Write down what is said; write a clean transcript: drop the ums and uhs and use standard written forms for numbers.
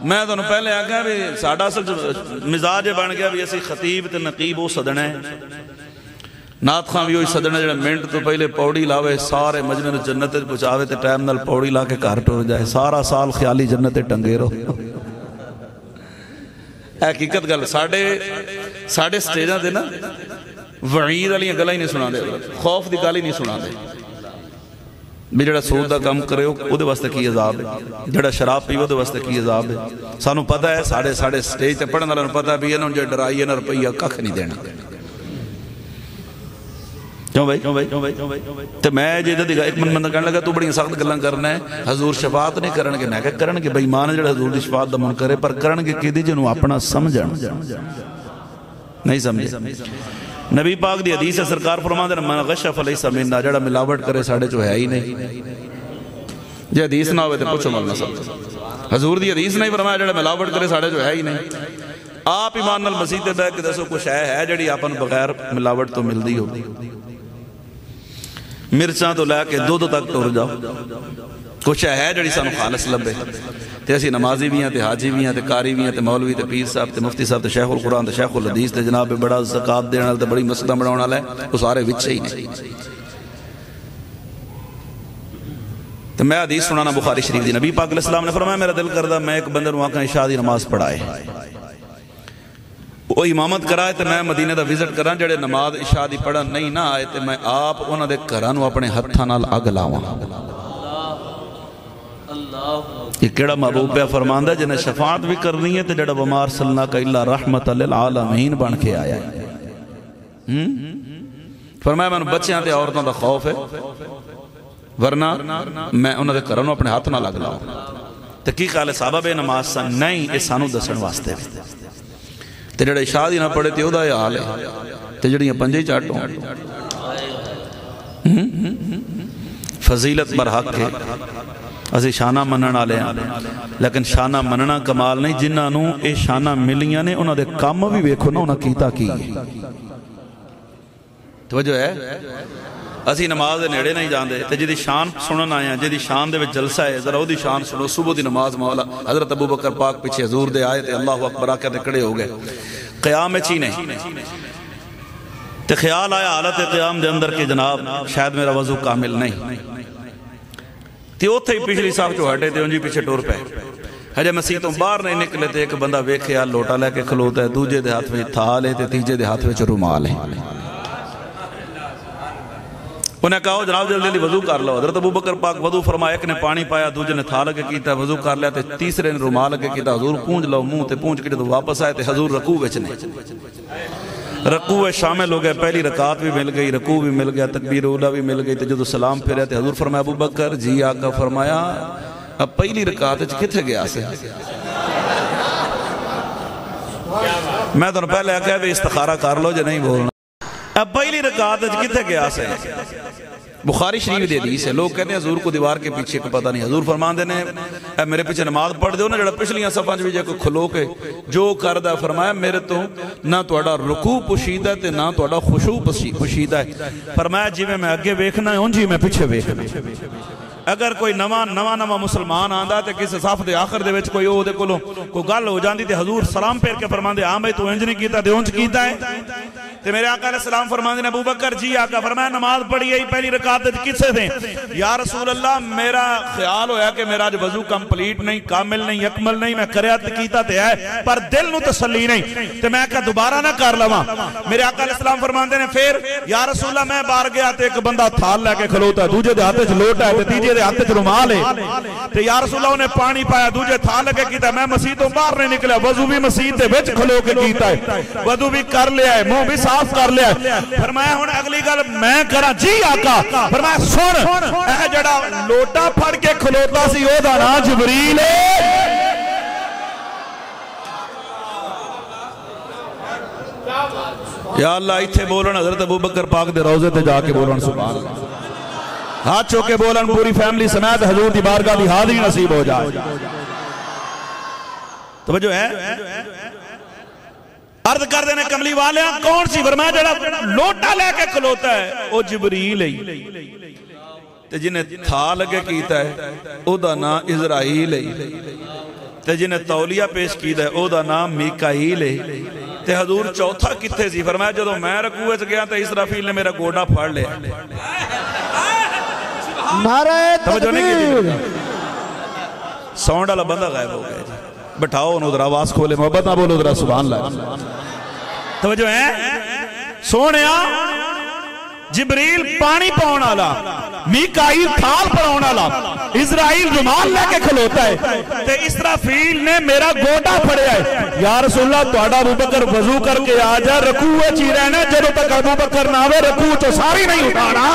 میں تو پہلے آگیا بھی ساڑھا اصل مزاج بن گیا بھی اسی خطیب تے نقیب وہ صدنا ہے نات خان بھی ہوئی صدنا جڑا منٹ تو پہلے پوڑی لاوے سارے مجمع جنت پہنچاوے تے ٹائم نال پوڑی لا کے گھر ٹر جائے سارا سال خیالی جنت ٹنگے رہو حقیقت گل ساڑھے سٹیجاں دے نا وعید والیاں گلاں ہی نہیں سنا دے خوف دی گل ہی نہیں سنا دے بھی جڑا سود دا کام کرے او دے واسطے کی عذاب ہے جڑا شراب پیو دے واسطے کی عذاب ہے سانو پتہ ہے ساڑھے سٹیج تے پڑھن والوں پتہ بھی انہوں جو ڈرائی ہے نہ روپیہ ککھ نہیں دینا کیوں بھائی تے میں جے دی ایک من بندہ کہنے لگا تو بڑی سخت گلاں کرنا ہے حضور شفاعت نہیں کرنگے میں کہ کرنگے بھائی مان جڑا حضور دی شفاعت دا من کرے پر کرنگے کی دی جنوں اپنا سمجھن نہیں سمجھے نبی پاک دی حدیث ہے سرکار فرما دے من غش فلیس مننا جڑا ملاوٹ کرے ساڑھے جو ہے ہی نہیں جے حدیث نہ ہوئے تے پوچھو مولانا صاحب حضور دی حدیث نہیں فرمایا جڑا ملاوٹ کرے ساڑھے جو ہے ہی نہیں آپ ایمان نال مسیح تے بیٹھ کے دسو کچھ ہے جڑی اپن بغیر ملاوٹ تو ملدی ہو مرچاں تو لے کے دودھ تک ٹر جاؤ کچھ ہے جڑی سانو خالص لبے تے اسی نمازی بھی ہیں تے حاجی بھی ہیں تے قاری بھی ہیں تے مولوی تے پیر صاحب تے مفتی صاحب تے شیخ القرآن تے شیخ الحدیث تے جناب بڑا زکاة دینا تے بڑی مسجدہ بناونا لے وہ سارے وچ ہی نہیں تو میں حدیث سنانا بخاری شریف دی نبی پاک علیہ السلام نے فرمایا میرا دل کردہ میں ایک بندر وہاں کا عشاء دی نماز پڑھائے وہ امامت کرائے تے میں مدینہ دا وزٹ کران جڑے نماز عشاء دی پڑھا نہیں نہ آئے تے میں آپ انہاں دے کرانو اپنے ہتھاں نال اگ لاواں یہ کیڑا محبوب پہ فرماندہ جنہیں شفاعت بھی کرنی ہے تے جڑا وما ارسلناک الا رحمت للعالمین بن کے آیا ہے فرمایا میں بچیاں تے عورتوں دا خوف ہے ورنہ میں انہاں دے کرانو اپنے ہاتھ نال اگ لاواں تے کی خیال ہے صحابہ بے نماز سن نہیں یہ سانو دسن واسطے تے جڑے عشاء دی نہ پڑھے تے اودا یہ حال ہے تے جڑیاں پنجے چاٹوں فضیلت برحق ہے اسی شانہ منن آلے ہیں لیکن شانہ مننا کمال نہیں جنہاں نوں اے شانہ ملیاں نے انہاں دے کام بھی ویکھو نا انہاں کیتا کی توجہ ہے اسی نماز دے نیڑے نہیں جاندے تے جدی شان سنن آئے ہیں جدی شان دے وچ جلسہ ہے ذرا دی شان سنو صبح دی نماز مولا حضرت ابو بکر پاک پیچھے حضور دے آئے تے اللہ اکبر آکے تے کھڑے ہو گئے قیام میں چینے تے خیال آیا حالت قیام دے اندر کہ جناب شاید میرا وضو کامل نہیں تے اوتھے ہی پچھلی صاحب جو ہٹے تے انجی پیچھے ٹور پہ حجہ مسیح تو باہر نہیں نکلے تے ایک بندہ ویکھیا لوٹا لے کے کھلوتا ہے دوجے دے ہاتھ میں تھال ہے تے تیجے دے ہاتھ میں رومال ہے انہیں کہا جناب جلدی وضو کر لو حضرت ابو بکر پاک وضو فرمایا ایک نے پانی پایا دوجے نے تھال کے کیتا وضو کر لیا تے تیسرے نے رومال کے کیتا حضور پونج لو منہ تے پونج کے تو واپس آئے تے حضور رکوع وچنے رکوع شامل ہو گئے پہلی رکعت بھی مل گئی رکوع بھی مل گیا تکبیر اولا بھی مل گئی تے جدو سلام پھر تے حضور فرمایا ابو بکر جی آقا فرمایا اب پہلی رکعت کتھے گیا سے میں تو پہلے آکے بھی استخارہ کر لو جو نہیں بولنا اب پہلی رکعت کتھے گیا سے بخاری شریف دی حدیث ہے لوگ کہتے ہیں حضور کو دیوار کے پیچھے کو پتہ نہیں حضور فرمان دینے اے میرے پیچھے نماز پڑھ دیو نا جڑا پچھلیاں صفحاں جو جے کو کھلو کے جو کردہ فرمایا میرے تو نہ توڑا رکوع پوشیدہ تے نہ توڑا خشوع پوشیدہ ہے فرمایا جی میں اگے ویکھنا ہے ان جی میں پیچھے ویکھنا اگر کوئی نواں مسلمان آندہ تے کسی صاف دے آخر دے وچ کوئی او دے کولوں کوئی گل ہو جاندی تے حضور سلام پھیر کے فرمان دے بھائی تو انج نہیں کیتا تے اونج کیتا ہے تے میرے آقا علیہ السلام فرمان دے ابو بکر جی آقا فرمایا نماز پڑھی ہے پہلی رکعت کسے تھے یا رسول اللہ میرا خیال ہویا کہ میرا جو وضو کمپلیٹ نہیں کامل نہیں اکمل نہیں میں کریات کیتا تے ہے پر دل نو تسلی نہیں تے میں کہا دوبارہ نہ کر لواں میرے آقا علیہ السلام فرمان دے پھر یا رسول اللہ میں باہر گیا تے ایک بندہ تھال لے کے کھلوتا ہے دوجے دے ہاتھ وچ لوٹا ہے تے تیجے دے ہاتھ وچ رومال ہے تے یا رسول اللہ نے پانی پایا دوجے تھال لے کے کیتا میں مسجد تو باہر نہیں نکلا وضو بھی مسجد دے وچ کھلو کے کیتا ہے وضو بھی کر لیا ہے منہ بھی صاف کر لیا ہے فرمایا ہن اگلی گل میں کراں جی آقا فرمایا سن اے جڑا لوٹا پھڑ کے کھلوتا سی او دا نام جبریل ہے یا اللہ ایتھے بولن حضرت ابوبکر پاک دے روضے تے جا کے بولن سبحان اللہ ہاتھ چوکے بولن پوری فیملی سمیت حضور دی بارگاہ دی حاضری نصیب ہو جائے توجہ ہے عرض کر دینے کملی والے کون سی فرمایا جڑا لوٹا لے کے کھلوتا ہے او جبریل ہے تے جنہیں تھا لگے کیتا ہے او دا نام اسرائیل ہے تے جنہیں تولیہ پیش کیتا ہے او دا نام میکائیل ہے تے حضور چوتھا کتے سی فرمایا جدو میں رکوع وچ گیا تے اسرافیل نے میرا گوڑا پھاڑ لیا نعرہ تکبیر ساؤنڈ والا بندہ غائب ہو گیا جی بٹھاؤ انہوں ذرا آواز کھولے محبت نہ بولو ذرا سبحان اللہ توجہ ہے سونیا جبریل پانی پاؤن والا میکائیل تھال پراؤن والا اسرائیل رومال لے کے کھلوتا ہے تے اسرافیل نے میرا گوٹا پھڑیا ہے یا رسول اللہ تہاڈا ابوبکر وضو کر کے آ جا رکوع وچ ہی رہنا جدوں تک ابوبکر نہ آوے رکوع تو ساری نہیں اٹھانا